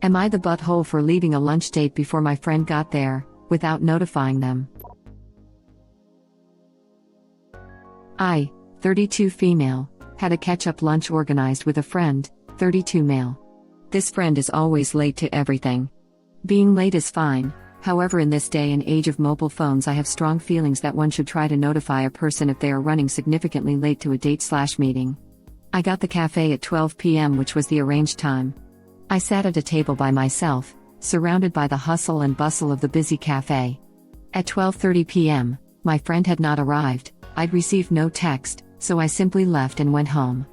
Am I the butthole for leaving a lunch date before my friend got there, without notifying them? I, 32 female, had a catch-up lunch organized with a friend, 32 male. This friend is always late to everything. Being late is fine, however in this day and age of mobile phones I have strong feelings that one should try to notify a person if they are running significantly late to a date/meeting. I got the cafe at 12 p.m. which was the arranged time. I sat at a table by myself, surrounded by the hustle and bustle of the busy cafe. At 12:30 p.m., my friend had not arrived. I'd received no text, so I simply left and went home.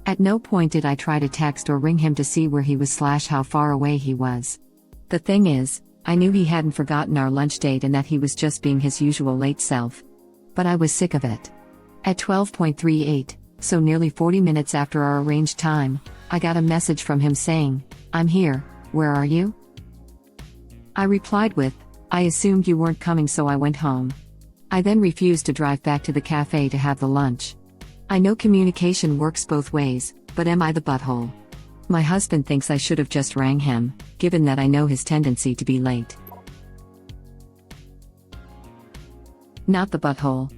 At no point did I try to text or ring him to see where he was/how far away he was. The thing is, I knew he hadn't forgotten our lunch date and that he was just being his usual late self. But I was sick of it. At 12:38, so nearly 40 minutes after our arranged time, I got a message from him saying, "I'm here, where are you?" I replied with, "I assumed you weren't coming so I went home." I then refused to drive back to the cafe to have the lunch. I know communication works both ways, but am I the butthole? My husband thinks I should have just rang him, given that I know his tendency to be late. Not the butthole.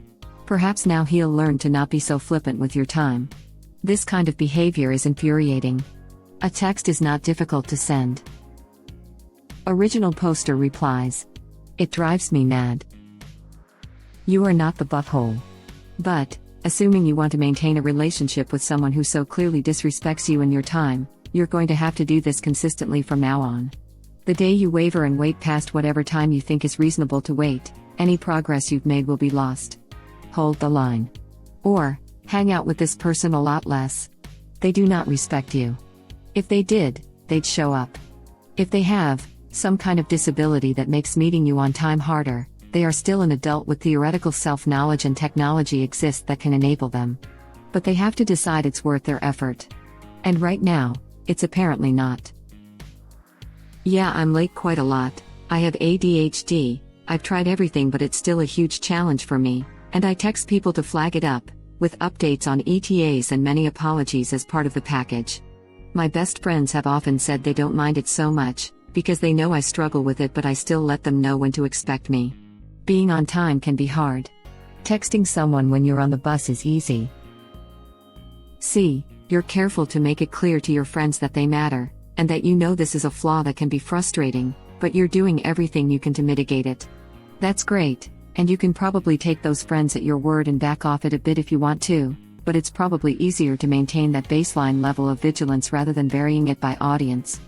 Perhaps now he'll learn to not be so flippant with your time. This kind of behavior is infuriating. A text is not difficult to send. Original poster replies. It drives me mad. You are not the butthole. But, assuming you want to maintain a relationship with someone who so clearly disrespects you and your time, you're going to have to do this consistently from now on. The day you waver and wait past whatever time you think is reasonable to wait, any progress you've made will be lost. Hold the line. Or, hang out with this person a lot less. They do not respect you. If they did, they'd show up. If they have some kind of disability that makes meeting you on time harder, they are still an adult with theoretical self-knowledge and technology exists that can enable them. But they have to decide it's worth their effort. And right now, it's apparently not. Yeah, I'm late quite a lot. I have ADHD, I've tried everything but it's still a huge challenge for me, and I text people to flag it up, with updates on ETAs and many apologies as part of the package. My best friends have often said they don't mind it so much, because they know I struggle with it but I still let them know when to expect me. Being on time can be hard. Texting someone when you're on the bus is easy. C. You're careful to make it clear to your friends that they matter, and that you know this is a flaw that can be frustrating, but you're doing everything you can to mitigate it. That's great, and you can probably take those friends at your word and back off it a bit if you want to, but it's probably easier to maintain that baseline level of vigilance rather than varying it by audience.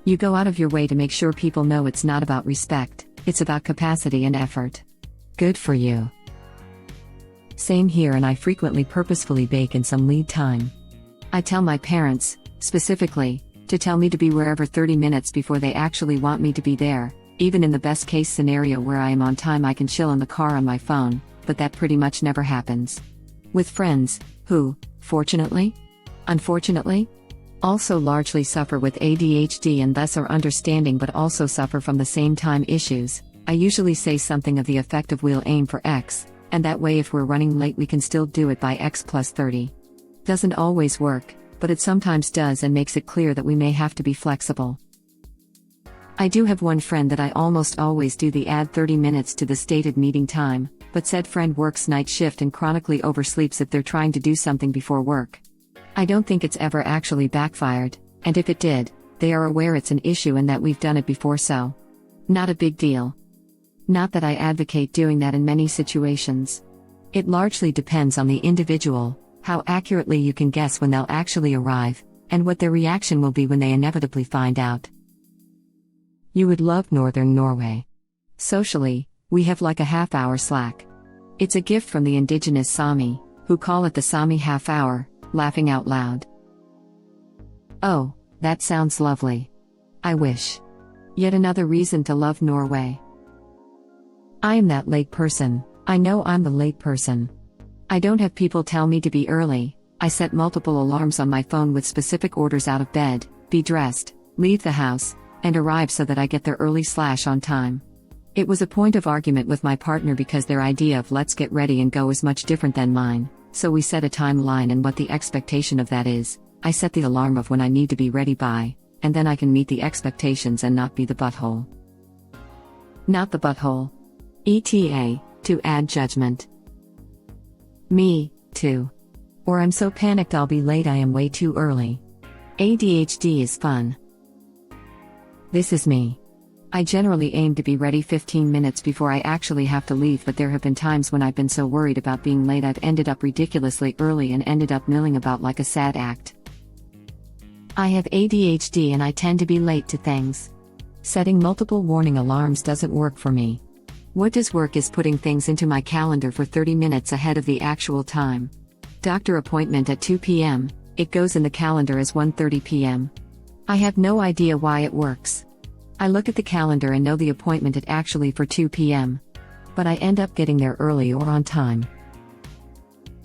You go out of your way to make sure people know it's not about respect, it's about capacity and effort. Good for you. Same here, and I frequently purposefully bake in some lead time. I tell my parents, specifically, to tell me to be wherever 30 minutes before they actually want me to be there. Even in the best case scenario where I am on time I can chill in the car on my phone, but that pretty much never happens. With friends, who, unfortunately, also largely suffer with ADHD and thus are understanding but also suffer from the same time issues, I usually say something of the effect of we'll aim for X, and that way if we're running late we can still do it by X plus 30. Doesn't always work, but it sometimes does and makes it clear that we may have to be flexible. I do have one friend that I almost always do the add 30 minutes to the stated meeting time, but said friend works night shift and chronically oversleeps if they're trying to do something before work. I don't think it's ever actually backfired, and if it did, they are aware it's an issue and that we've done it before, so not a big deal. Not that I advocate doing that in many situations. It largely depends on the individual, how accurately you can guess when they'll actually arrive, and what their reaction will be when they inevitably find out. You would love Northern Norway. Socially, we have like a half-hour slack. It's a gift from the indigenous Sami, who call it the Sami half-hour, laughing out loud. Oh, that sounds lovely. I wish. Yet another reason to love Norway. I am that late person. I know I'm the late person. I don't have people tell me to be early. I set multiple alarms on my phone with specific orders: out of bed, be dressed, leave the house, and arrive so that I get there early/on time. It was a point of argument with my partner because their idea of let's get ready and go is much different than mine, so we set a timeline and what the expectation of that is. I set the alarm of when I need to be ready by, and then I can meet the expectations and not be the butthole. Not the butthole. ETA, to add judgment. Me, too. Or I'm so panicked I'll be late I am way too early. ADHD is fun. This is me. I generally aim to be ready 15 minutes before I actually have to leave, but there have been times when I've been so worried about being late I've ended up ridiculously early and ended up milling about like a sad act. I have ADHD and I tend to be late to things. Setting multiple warning alarms doesn't work for me. What does work is putting things into my calendar for 30 minutes ahead of the actual time. Doctor appointment at 2 p.m., it goes in the calendar as 1:30 p.m. I have no idea why it works. I look at the calendar and know the appointment is actually for 2 p.m. But I end up getting there early or on time.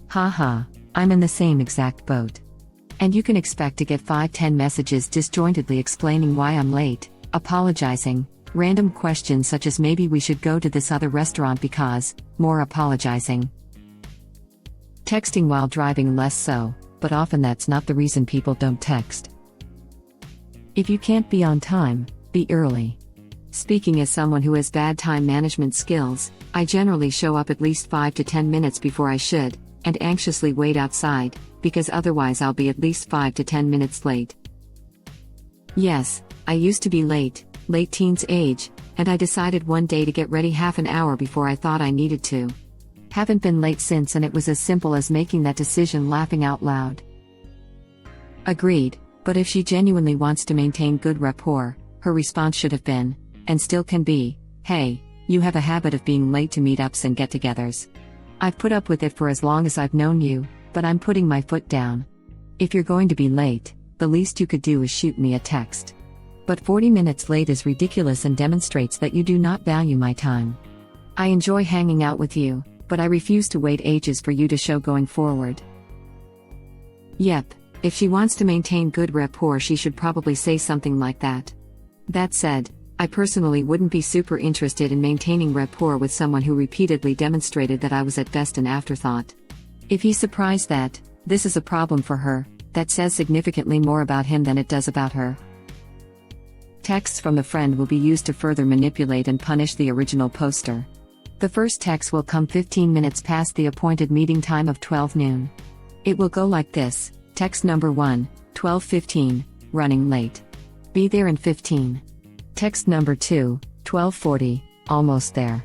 Haha, I'm in the same exact boat. And you can expect to get 5-10 messages disjointedly explaining why I'm late, apologizing, random questions such as maybe we should go to this other restaurant because, more apologizing. Texting while driving less so, but often that's not the reason people don't text. If you can't be on time, be early. Speaking as someone who has bad time management skills, I generally show up at least 5 to 10 minutes before I should, and anxiously wait outside, because otherwise I'll be at least 5 to 10 minutes late. Yes, I used to be late teens age, and I decided one day to get ready half an hour before I thought I needed to. Haven't been late since, and it was as simple as making that decision laughing out loud. Agreed, but if she genuinely wants to maintain good rapport, her response should have been, and still can be, hey, you have a habit of being late to meetups and get-togethers. I've put up with it for as long as I've known you, but I'm putting my foot down. If you're going to be late, the least you could do is shoot me a text. But 40 minutes late is ridiculous and demonstrates that you do not value my time. I enjoy hanging out with you, but I refuse to wait ages for you to show going forward. Yep, if she wants to maintain good rapport, she should probably say something like that. That said, I personally wouldn't be super interested in maintaining rapport with someone who repeatedly demonstrated that I was at best an afterthought. If he's surprised that this is a problem for her, that says significantly more about him than it does about her. Texts from the friend will be used to further manipulate and punish the original poster. The first text will come 15 minutes past the appointed meeting time of 12 noon. It will go like this: text number 1, 12:15, running late. Be there in 15. Text number 2, 12:40, almost there.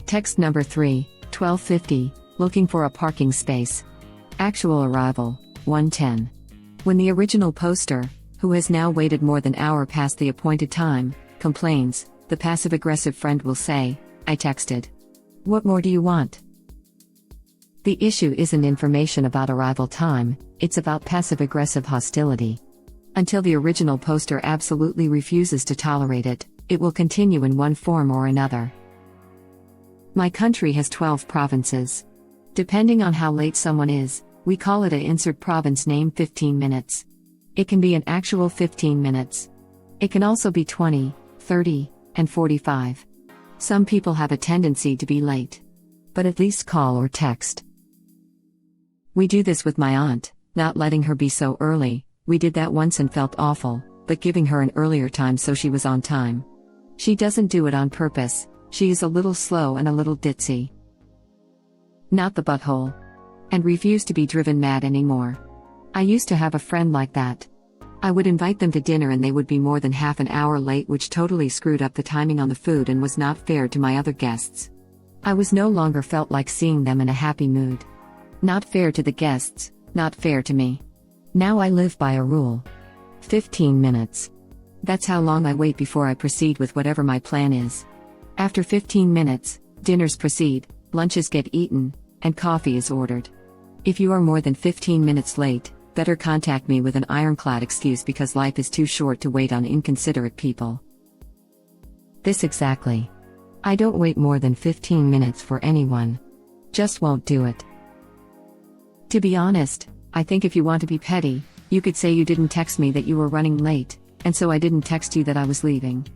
Text number 3, 12:50, looking for a parking space. Actual arrival, 1:10. When the original poster, who has now waited more than an hour past the appointed time, complains, the passive-aggressive friend will say, I texted. What more do you want? The issue isn't information about arrival time, it's about passive-aggressive hostility. Until the original poster absolutely refuses to tolerate it, it will continue in one form or another. My country has 12 provinces. Depending on how late someone is, we call it a insert province name 15 minutes. It can be an actual 15 minutes. It can also be 20, 30, and 45. Some people have a tendency to be late. But at least call or text. We do this with my aunt, not letting her be so early. We did that once and felt awful, but giving her an earlier time so she was on time. She doesn't do it on purpose, she is a little slow and a little ditzy. Not the butthole. And refuse to be driven mad anymore. I used to have a friend like that. I would invite them to dinner and they would be more than half an hour late, which totally screwed up the timing on the food and was not fair to my other guests. I was no longer felt like seeing them in a happy mood. Not fair to the guests, not fair to me. Now I live by a rule. 15 minutes. That's how long I wait before I proceed with whatever my plan is. After 15 minutes, dinners proceed, lunches get eaten, and coffee is ordered. If you are more than 15 minutes late, better contact me with an ironclad excuse, because life is too short to wait on inconsiderate people. This exactly. I don't wait more than 15 minutes for anyone. Just won't do it. To be honest, I think if you want to be petty, you could say you didn't text me that you were running late, and so I didn't text you that I was leaving.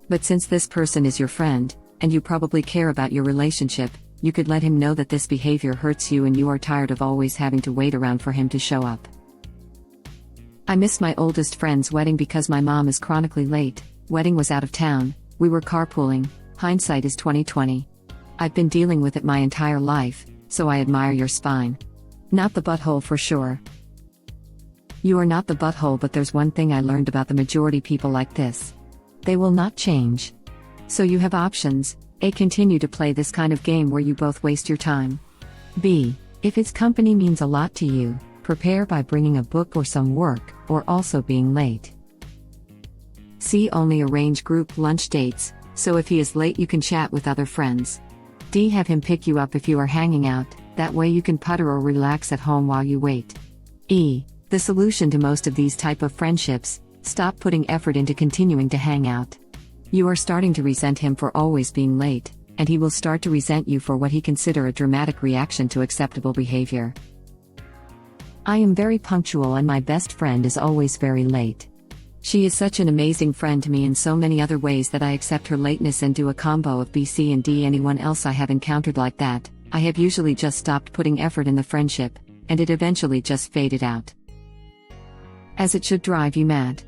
But since this person is your friend, and you probably care about your relationship, you could let him know that this behavior hurts you and you are tired of always having to wait around for him to show up. I missed my oldest friend's wedding because my mom is chronically late. Wedding was out of town, we were carpooling. Hindsight is 20/20. I've been dealing with it my entire life, so I admire your spine. Not the butthole for sure. You are not the butthole, but there's one thing I learned about the majority people like this. They will not change. So you have options. A. Continue to play this kind of game where you both waste your time. B. If its company means a lot to you, prepare by bringing a book or some work, or also being late. C. Only arrange group lunch dates, so if he is late you can chat with other friends. D. Have him pick you up if you are hanging out, that way you can putter or relax at home while you wait. E. The solution to most of these type of friendships: stop putting effort into continuing to hang out. You are starting to resent him for always being late, and he will start to resent you for what he consider a dramatic reaction to acceptable behavior. I am very punctual and my best friend is always very late. She is such an amazing friend to me in so many other ways that I accept her lateness and do a combo of B, C and D. Anyone else I have encountered like that, I have usually just stopped putting effort in the friendship, and it eventually just faded out. As it should drive you mad.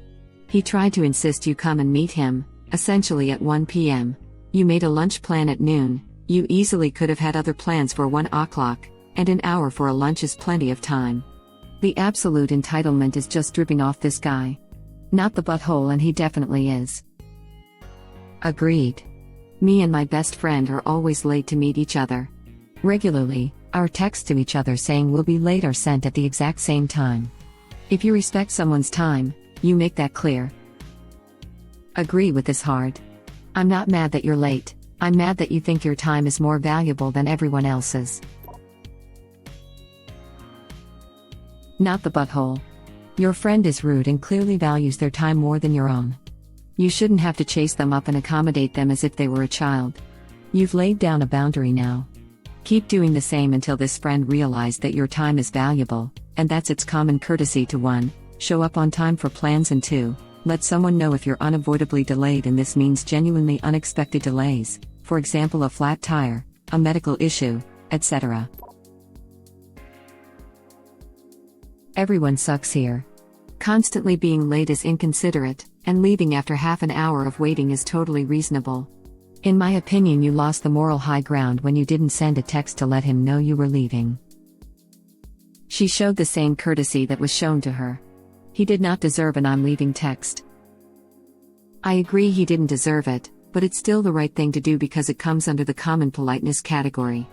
He tried to insist you come and meet him, essentially at 1 p.m. You made a lunch plan at noon. You easily could have had other plans for 1 o'clock, and an hour for a lunch is plenty of time. The absolute entitlement is just dripping off this guy. Not the butthole, and he definitely is. Agreed. Me and my best friend are always late to meet each other. Regularly, our texts to each other saying we'll be late are sent at the exact same time. If you respect someone's time, you make that clear. Agree with this hard. I'm not mad that you're late, I'm mad that you think your time is more valuable than everyone else's. Not the butthole. Your friend is rude and clearly values their time more than your own. You shouldn't have to chase them up and accommodate them as if they were a child. You've laid down a boundary now. Keep doing the same until this friend realizes that your time is valuable, and that's its common courtesy to 1. Show up on time for plans, and 2. Let someone know if you're unavoidably delayed, and this means genuinely unexpected delays, for example a flat tire, a medical issue, etc. Everyone sucks here. Constantly being late is inconsiderate, and leaving after half an hour of waiting is totally reasonable. In my opinion, you lost the moral high ground when you didn't send a text to let him know you were leaving. She showed the same courtesy that was shown to her. He did not deserve an "I'm leaving" text. I agree he didn't deserve it, but it's still the right thing to do because it comes under the common politeness category.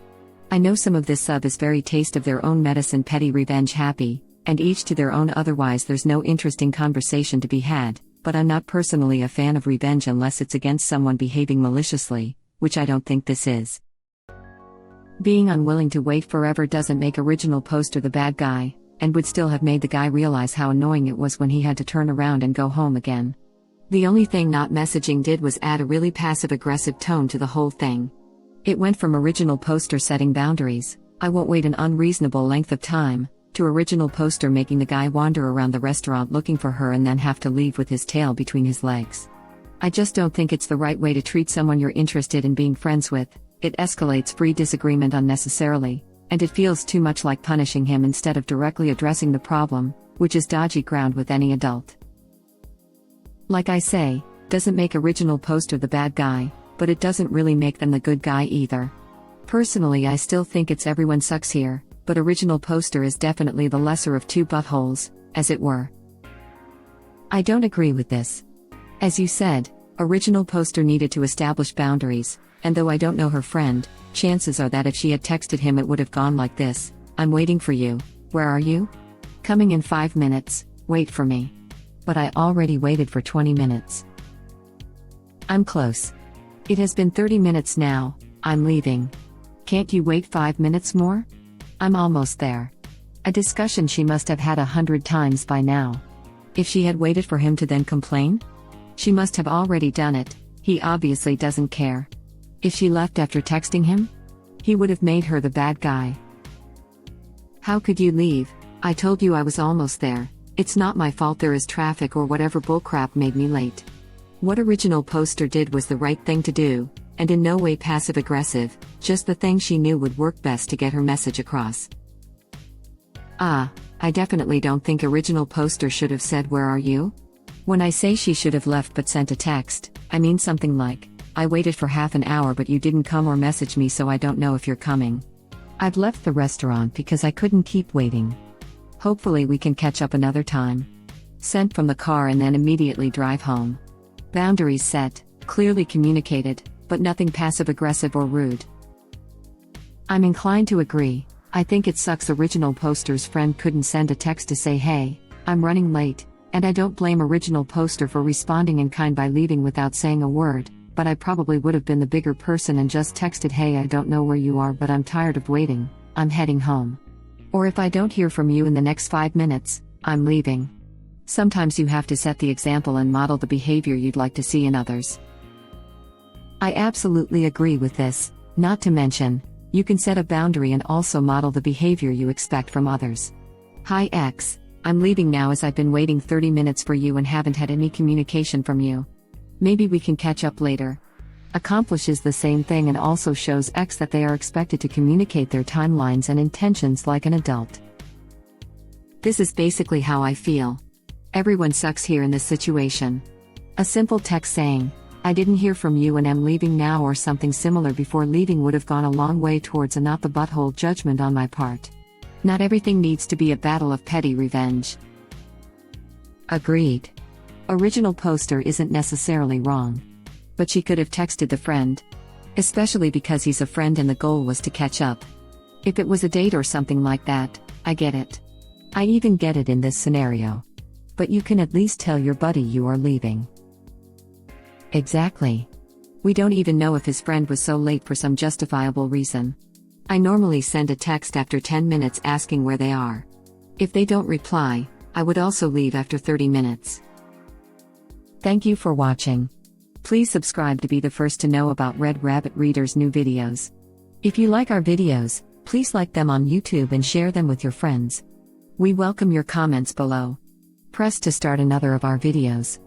I know some of this sub is very taste of their own medicine, petty revenge happy, and each to their own, otherwise there's no interesting conversation to be had, but I'm not personally a fan of revenge unless it's against someone behaving maliciously, which I don't think this is. Being unwilling to wait forever doesn't make original poster the bad guy, and would still have made the guy realize how annoying it was when he had to turn around and go home again. The only thing not messaging did was add a really passive-aggressive tone to the whole thing. It went from original poster setting boundaries, I won't wait an unreasonable length of time, to original poster making the guy wander around the restaurant looking for her and then have to leave with his tail between his legs. I just don't think it's the right way to treat someone you're interested in being friends with. It escalates free disagreement unnecessarily, and it feels too much like punishing him instead of directly addressing the problem, which is dodgy ground with any adult. Like I say, doesn't make original poster the bad guy, but it doesn't really make them the good guy either. Personally, I still think it's everyone sucks here, but original poster is definitely the lesser of two buttholes, as it were. I don't agree with this. As you said, original poster needed to establish boundaries, and though I don't know her friend, chances are that if she had texted him it would have gone like this: I'm waiting for you, where are you? Coming in 5 minutes, wait for me. But I already waited for 20 minutes. I'm close. It has been 30 minutes now, I'm leaving. Can't you wait 5 minutes more? I'm almost there. A discussion she must have had 100 times by now. If she had waited for him to then complain? She must have already done it, he obviously doesn't care. If she left after texting him? He would have made her the bad guy. How could you leave? I told you I was almost there. It's not my fault there is traffic or whatever bullcrap made me late. What original poster did was the right thing to do, and in no way passive-aggressive, just the thing she knew would work best to get her message across. I definitely don't think original poster should have said "Where are you?" When I say she should have left but sent a text, I mean something like, "I waited for half an hour but you didn't come or message me, so I don't know if you're coming. I've left the restaurant because I couldn't keep waiting. Hopefully we can catch up another time." Sent from the car and then immediately drive home. Boundaries set, clearly communicated, but nothing passive-aggressive or rude. I'm inclined to agree. I think it sucks original poster's friend couldn't send a text to say, "Hey, I'm running late," and I don't blame original poster for responding in kind by leaving without saying a word, but I probably would have been the bigger person and just texted, "Hey, I don't know where you are, but I'm tired of waiting, I'm heading home." Or, "If I don't hear from you in the next 5 minutes, I'm leaving." Sometimes you have to set the example and model the behavior you'd like to see in others. I absolutely agree with this, not to mention, you can set a boundary and also model the behavior you expect from others. "Hi X, I'm leaving now as I've been waiting 30 minutes for you and haven't had any communication from you. Maybe we can catch up later." Accomplishes the same thing and also shows X that they are expected to communicate their timelines and intentions like an adult. This is basically how I feel. Everyone sucks here in this situation. A simple text saying, "I didn't hear from you and am leaving now," or something similar before leaving would have gone a long way towards a not the butthole judgment on my part. Not everything needs to be a battle of petty revenge. Agreed. Original poster isn't necessarily wrong. But she could have texted the friend. Especially because he's a friend and the goal was to catch up. If it was a date or something like that, I get it. I even get it in this scenario. But you can at least tell your buddy you are leaving. Exactly. We don't even know if his friend was so late for some justifiable reason. I normally send a text after 10 minutes asking where they are. If they don't reply, I would also leave after 30 minutes. Thank you for watching. Please subscribe to be the first to know about Red Rabbit Reader's new videos. If you like our videos, please like them on YouTube and share them with your friends. We welcome your comments below. Press to start another of our videos.